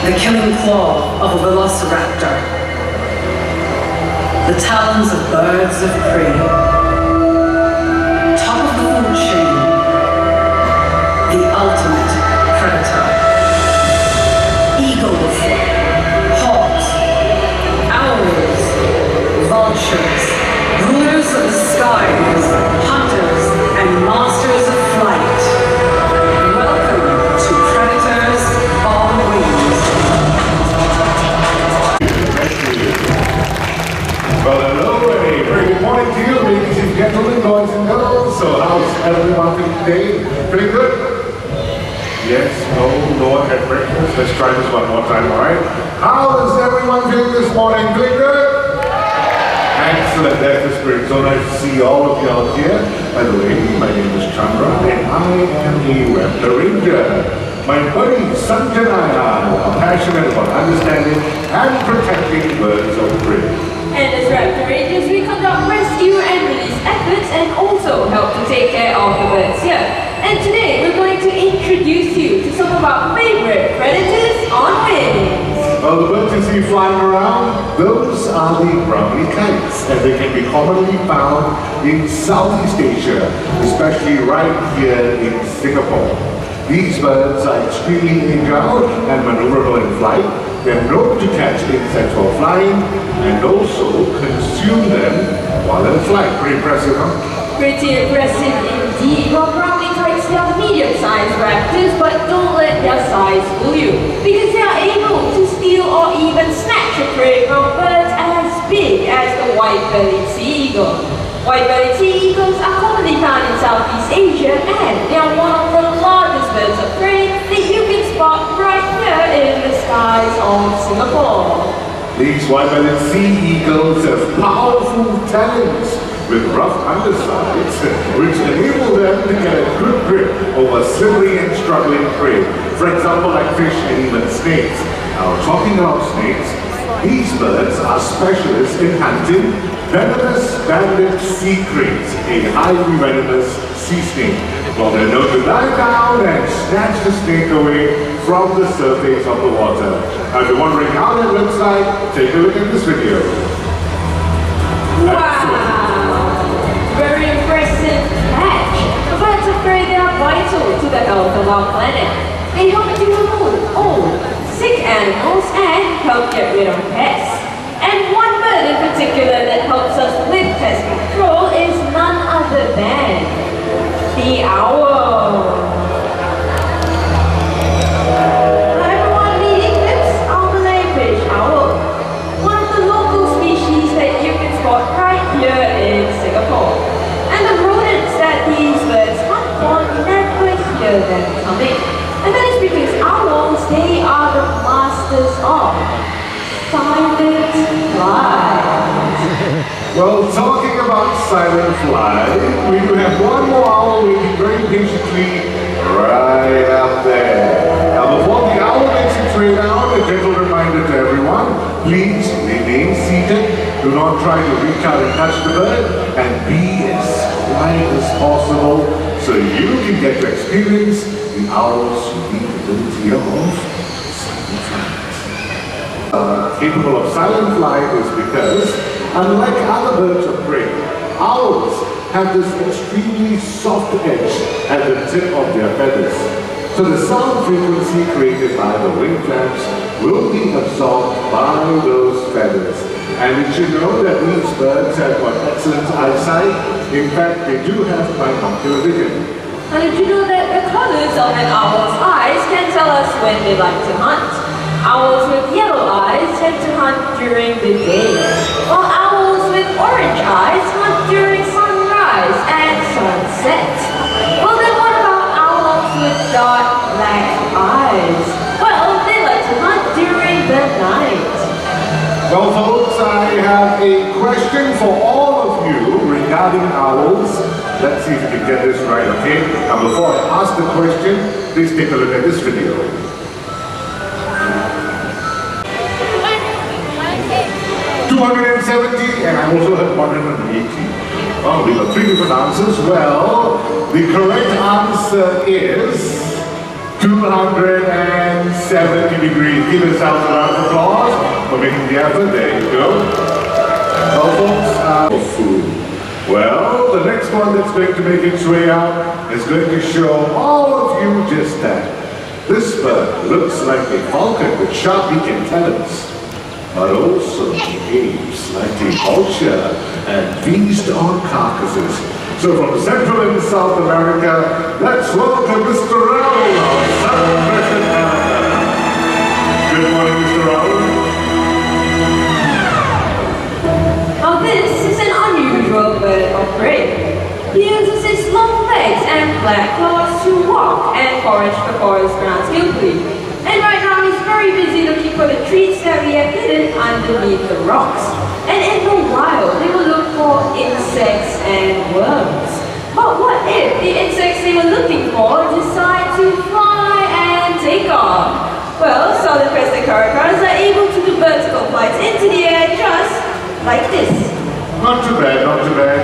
the killing claw of a velociraptor, the talons of birds of prey, top of the food chain, the ultimate predator. Eagles, hawks, owls, vultures, rulers of the skies, hunters and masters of flight. Welcome to Predators on Wings. Well, hello, and a very good morning to you, ladies and gentlemen, boys and girls. So how's everyone today? Pretty good? Yes, no one had breakfast. Let's try this one more time, all right? How is everyone doing this morning? Doing good? Excellent, that's the spirit. So nice to see all of y'all here. By the way, my name is Chandra, and I am a Raptor Ranger. My buddy Sanjanaya are passionate about understanding and protecting birds of prey. And as Raptor Rangers, we conduct rescue and release efforts and also help to take care of the birds here. And today we're going to introduce you to some of our favorite predators on wings. Well, the birds you see flying around, those are the brownie kites, and they can be commonly found in Southeast Asia, especially right here in Singapore. These birds are extremely agile and maneuverable in flight. They're known to catch insects while flying and also consume them while in flight. Pretty impressive, huh? Pretty impressive indeed. Well, brownie kites, they are medium-sized raptors, but don't let their size fool you, because they are able to steal or even snatch a prey from birds as big as the white-bellied sea eagle. White-bellied sea eagles are commonly found in Southeast Asia, and they are one of the largest birds of prey that you can spot right here in the skies of Singapore. These white-bellied sea eagles have powerful talons with rough undersides, which enable them to get a good grip over slippery and struggling prey. For example, like fish and even snakes. Now, talking about snakes, these birds are specialists in hunting venomous banded sea cranes, a highly venomous sea snake. Well, they're known to dive down and snatch the snake away from the surface of the water. Now, if you're wondering how that looks like, take a look at this video. Wow! Very impressive catch. The birds of prey, they are vital to the health of our planet. They help to remove old, sick animals and help get rid of pests. And one bird in particular that helps us with pest control is none other than the owl. Everyone meeting this our Malay-fish owl, one of the local species that you can spot right here in Singapore. And the rodents that these birds hunt for never hear them coming. And that is because owls, they are the masters of silent flight. Well, talking about silent flight, we do have one more owl waiting very patiently right up there. Now, before the owl makes its way down, a gentle reminder to everyone, please remain seated. Do not try to reach out and touch the bird, and be as quiet as possible so you can get to experience the owl's unique ability of silent flight. Capable of silent flight is because, unlike other birds of prey, owls have this extremely soft edge at the tip of their feathers. So the sound frequency created by the wing flaps will be absorbed by those feathers. And you should know that these birds have got excellent eyesight. In fact, they do have binocular vision. And did you know that the colors of an owl's eyes can tell us when they like to hunt? Owls with yellow eyes tend to hunt during the day, while owls with orange eyes hunt during sunrise and sunset. Well, then what about owls with dark black eyes? Well, they like to hunt during the night. Well, folks, I have a question for all of you regarding owls. Let's see if we can get this right, okay? Now, before I ask the question, please take a look at this video. 270, and I also heard 180. Oh, we got three different answers. Well, the correct answer is 270. 70 degrees. Give yourselves a round of applause for making the effort. There you go. Well, folks, food. Well, the next one that's going to make its way out is going to show all of you just that. This bird looks like a falcon with sharp beak antennas, but also behaves like a vulture and feasts on carcasses. So from Central and South America, let's welcome Mr. Raoul of Southern Canada. Good morning, Mr. Raoul. Now this is an unusual bird of prey. He uses his long legs and black claws to walk and forage the forest ground skillfully. And right now he's very busy looking for the treats that we have hidden underneath the rocks. And in the wild, they will look for insects and worms. But what if the insects they were looking for decide to fly and take off? Well, southern crested caracaras are able to do vertical flights into the air just like this. Not too bad, not too bad.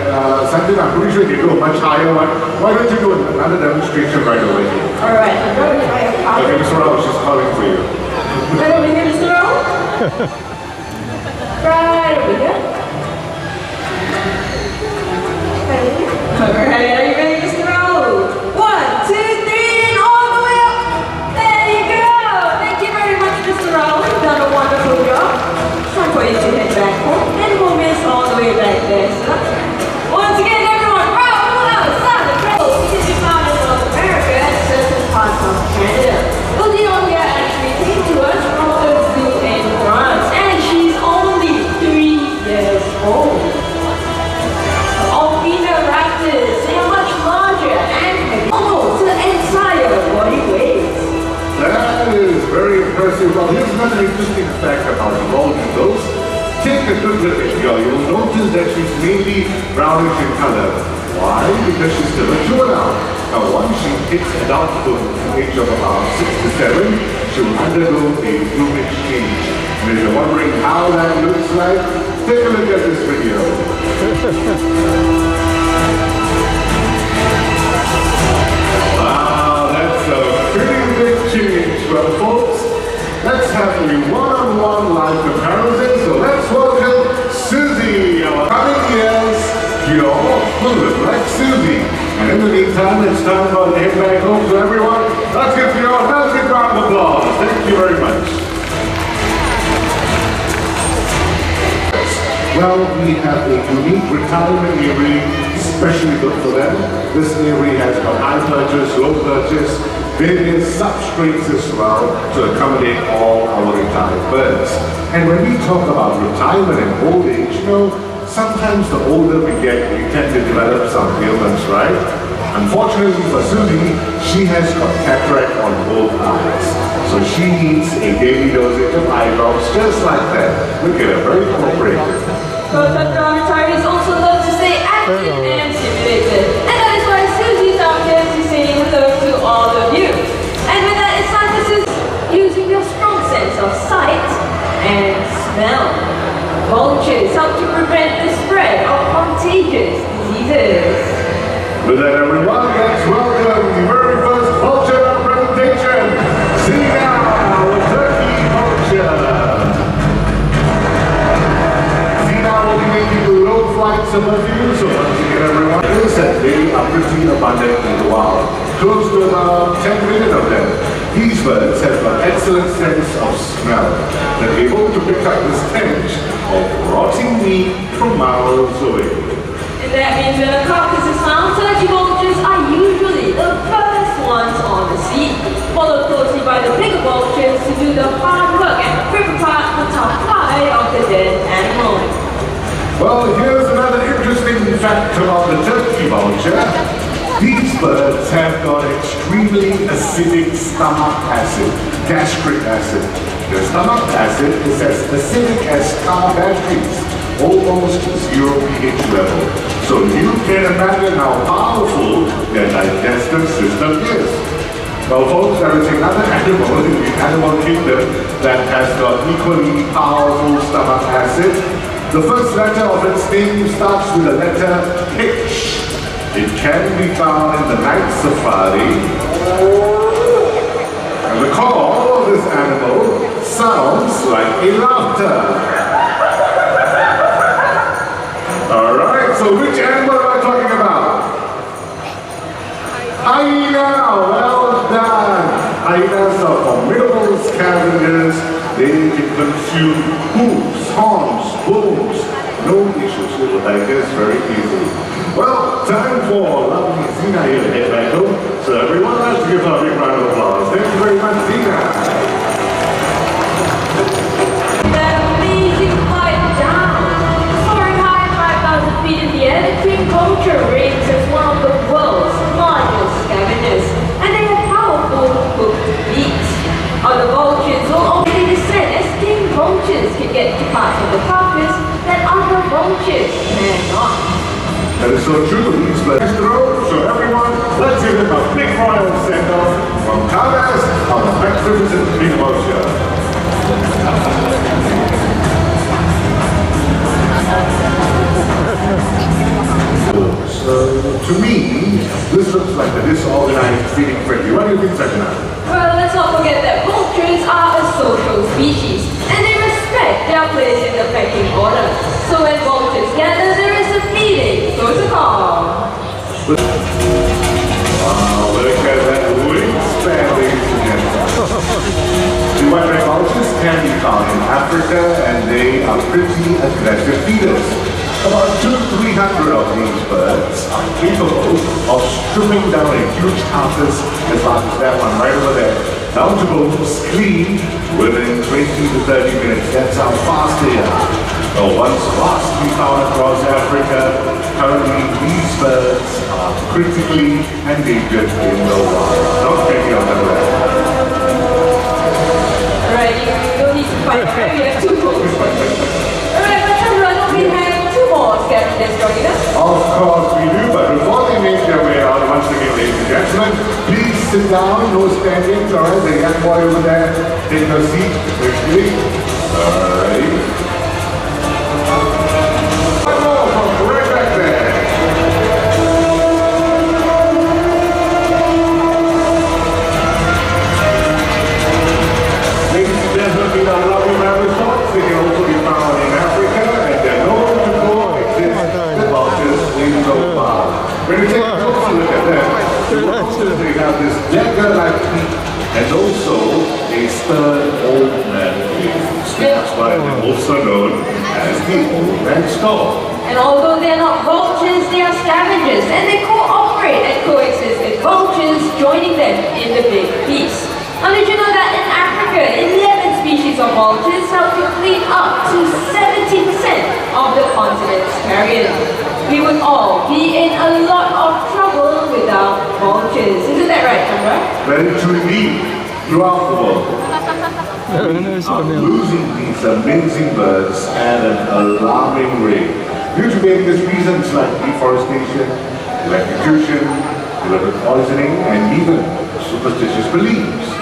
Something I'm pretty sure you do a much higher one. Why don't you do another demonstration right away? Alright, I'm going to try a power. Okay, Mr. Raoul, she's calling for you. Right over here, Mr. Raoul. Right over here. Right over here. Alright, are you ready, Mr. Raoul? 1, 2, 3, and all the way up. There you go. Thank you very much, Mr. Raoul. You've done a wonderful job. It's time for you to head back home. And we'll miss all the way back there, sir. Once again, everyone, Raoul outside the Crescent. This is found in North America and certain parts of Canada. Well, the Olivia actually came to us from a zoo in France, and she's only 3 years old. All-female raptors, they are much larger and heavy, almost the entire body weight. That is very impressive. Well, here's another interesting fact about bald eagles. Take a good look at her. You'll notice that she's mainly brownish in color. Why? Because she's still a juvenile. Now, once she hits adulthood at the age of about 6 to 7, she'll undergo a plumage change. And if you're wondering how that looks like, take a look at this video. Wow, that's a pretty big change. Well, folks, let's have a one-on-one live comparison. So let's welcome Susie, our coming years, pure fluid like Susie. And in the meantime, it's time for a head back home to everyone. Let's give you a massive round of applause. Thank you very much. Well, we have a unique retirement area, especially built for them. This area has got high perches, low perches, various substrates as well to accommodate all our retired birds. And when we talk about retirement and old age, you know, sometimes the older we get, we tend to develop some ailments, right? Unfortunately for Susie, she has got cataract on both eyes. So she needs a daily dosage of eye drops just like that. Look at her, very cooperative. Both of our retirees also love to stay active and stimulated. And that is why Susie's out here to say hello to all of you. And with that, it's time for Susie using your strong sense of sight and smell. Vultures help to prevent the spread of contagious diseases. With that, everyone, let's welcome the very first vulture presentation. See now, a turkey vulture. See now, we'll be making low flights above you. So once again, everyone, notice that they are pretty abundant in the wild. Close to about 10 million of them. These birds have an excellent sense of smell. They're able to pick up the stench of rotting meat from miles away. And that means when a carcass is found, turkey vultures are usually the first ones on the scene, followed closely by the bigger vultures to do the hard work and rip apart the top hide of the dead animal. Well, here's another interesting fact about the turkey vulture. These birds have got extremely acidic stomach acid, gastric acid. Their stomach acid is as acidic as car batteries, almost 0 pH level. So you can imagine how powerful their digestive system is. Well, folks, there is another animal in the animal kingdom that has got equally powerful stomach acid. The first letter of its name starts with the letter H. It can be found in the night safari. And the call of this animal in laughter. Alright, so which animal am I talking about? Hyena, well done. Hyenas are formidable scavengers. They can consume hooves, horns, bones. No issues with the digest very easily. Well, time for lovely Zina here to head back home. So everyone, let's give her a big round of applause. Thank you very much, Zina. That amazing flight down. Soaring high 5,000 feet in the air, the king vulture reigns as one of the world's largest scavengers. And they have powerful hooked beaks. Other vultures will only descend as king vultures can get to parts of the carcass that other vultures cannot. That is so true. He's blessed the road. So everyone, let's give him a big royal send-off from Thomas on the magnificent Big Vulture. So, to me, this looks like a disorganized feeding frenzy. What do you think, Sajana? Well, let's not forget that vultures are a social species, and they respect their place in the pecking order. So when vultures gather, there is a feeding, so it's a call. Wow, look at that wingspan, ladies and gentlemen. The white vultures can be found in Africa, and they are pretty aggressive feeders. About 200-300 of these birds are capable of stripping down a huge carcass as large as that one right over there, down to bones, clean, within 20 to 30 minutes. That's how fast they are. Once vastly found across Africa, currently these birds are critically endangered in the wild. Not getting on that way. Alright, you don't need to fight, right? We have two votes. Alright, let's run. We have two more scavengers joining us. Of course we do, but before they make their way out, once again, ladies and gentlemen, please sit down, no standing, alright? The young boy over there, take your seat, quickly. Alright. One more from right back there. Ladies and gentlemen, these are lovely rabbit sorts. They can also be found in Africa, and they're known to coexist with vultures in so far. When you take a closer look at them, the vultures, they have this dagger-like beak, and also a stern old man face. That's why they're also known as the old man skull. And although they're not vultures, they are scavengers, and they cooperate and coexist with vultures, joining them in the big feast. Now did you know that in Africa, 11 species of vultures help to clean up to 70% of the continent's carrion? We would all be in a lot of trouble without vultures. Isn't that right, Chandra? Very true indeed. Throughout the world, we are losing these amazing birds at an alarming rate due to various reasons like deforestation, electrocution, deliberate poisoning, and even superstitious beliefs.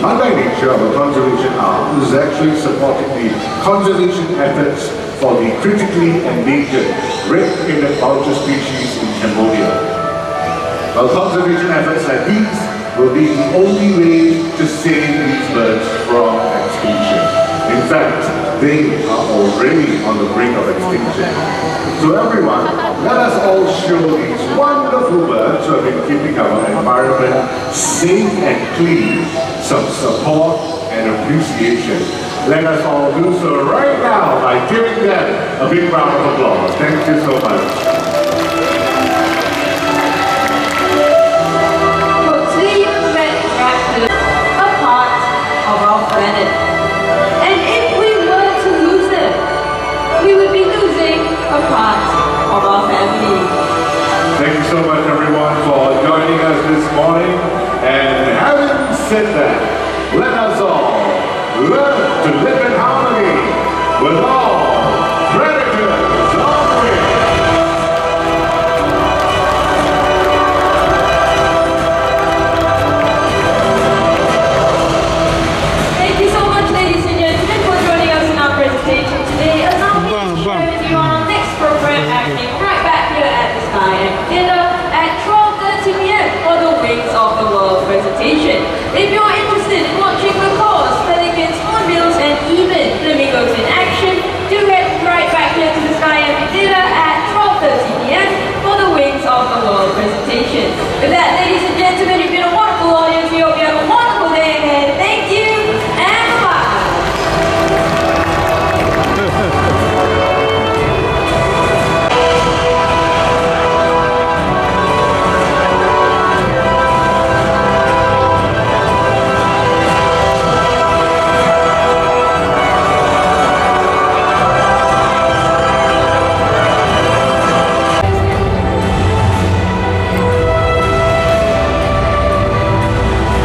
By nature, our conservation arm is actually supporting the conservation efforts for the critically endangered red-penned vulture species in Cambodia. Well, conservation efforts like these will be the only way to save these birds from extinction. In fact, they are already on the brink of extinction. So everyone, let us all show these wonderful birds who have been keeping our environment safe and clean some support and appreciation. Let us all do so right now by giving them a big round of applause. Thank you so much. Planet. And if we were to lose them, we would be losing a part of our family. Thank you so much, everyone, for joining us this morning. And having said that, let us all